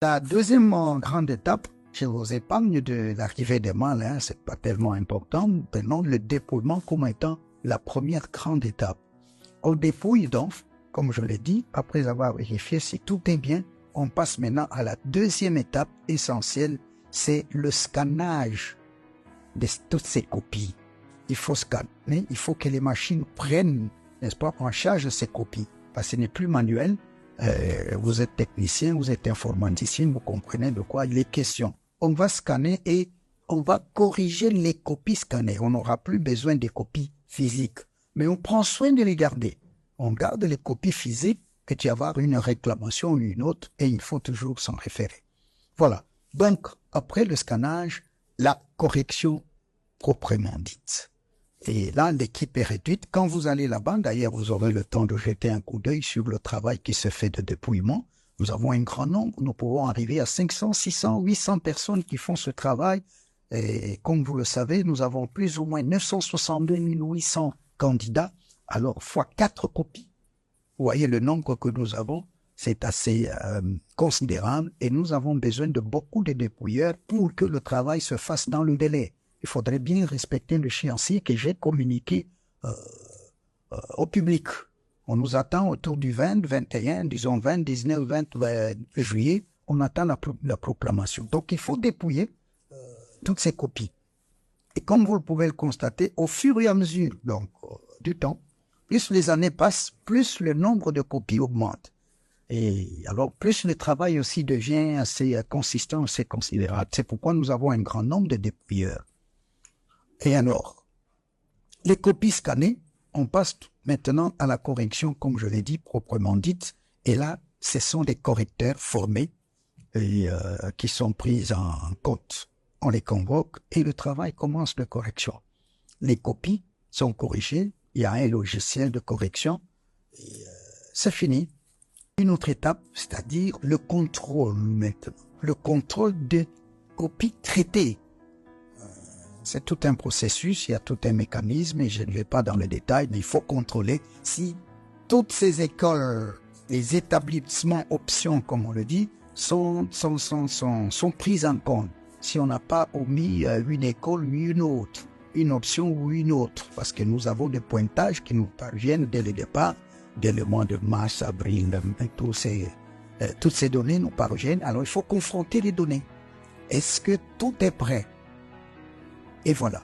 La deuxième grande étape, je vous épargne de l'arrivée des mâles, hein, c'est pas tellement important. Prenons le dépouillement comme étant la première grande étape. On dépouille donc, comme je l'ai dit, après avoir vérifié si tout est bien, on passe maintenant à la deuxième étape essentielle, c'est le scannage de toutes ces copies. Il faut scanner, il faut que les machines prennent, n'est-ce pas, en charge ces copies, parce que ce n'est plus manuel. Vous êtes technicien, vous êtes informaticien, vous comprenez de quoi il est question. On va scanner et on va corriger les copies scannées. On n'aura plus besoin des copies physiques, mais on prend soin de les garder. On garde les copies physiques, que tu vas avoir une réclamation ou une autre, et il faut toujours s'en référer. Voilà. Donc, après le scannage, la correction proprement dite. Et là, l'équipe est réduite. Quand vous allez là-bas, d'ailleurs, vous aurez le temps de jeter un coup d'œil sur le travail qui se fait de dépouillement. Nous avons un grand nombre. Nous pouvons arriver à 500, 600, 800 personnes qui font ce travail. Et comme vous le savez, nous avons plus ou moins 962 800 candidats. Alors, fois 4 copies. Vous voyez le nombre que nous avons. C'est assez considérable. Et nous avons besoin de beaucoup de dépouilleurs pour que le travail se fasse dans le délai. Il faudrait bien respecter l'échéancier que j'ai communiqué au public. On nous attend autour du 20, 21, disons 20, 19, 20 juillet. On attend la proclamation. Donc, il faut dépouiller toutes ces copies. Et comme vous le pouvez le constater, au fur et à mesure donc, du temps, plus les années passent, plus le nombre de copies augmente. Et alors, plus le travail aussi devient assez consistant, assez considérable. C'est pourquoi nous avons un grand nombre de dépouilleurs. Et alors, les copies scannées, on passe maintenant à la correction, comme je l'ai dit, proprement dite. Et là, ce sont des correcteurs formés et qui sont pris en compte. On les convoque et le travail commence de correction. Les copies sont corrigées, il y a un logiciel de correction et c'est fini. Une autre étape, c'est-à-dire le contrôle maintenant. Le contrôle des copies traitées. C'est tout un processus, il y a tout un mécanisme et je ne vais pas dans le détail, mais il faut contrôler si toutes ces écoles, les établissements options, comme on le dit, sont prises en compte. Si on n'a pas omis une école ou une autre, une option ou une autre, parce que nous avons des pointages qui nous parviennent dès le départ, dès le mois de mars, avril, toutes ces données nous parviennent. Alors il faut confronter les données. Est-ce que tout est prêt? Et voilà.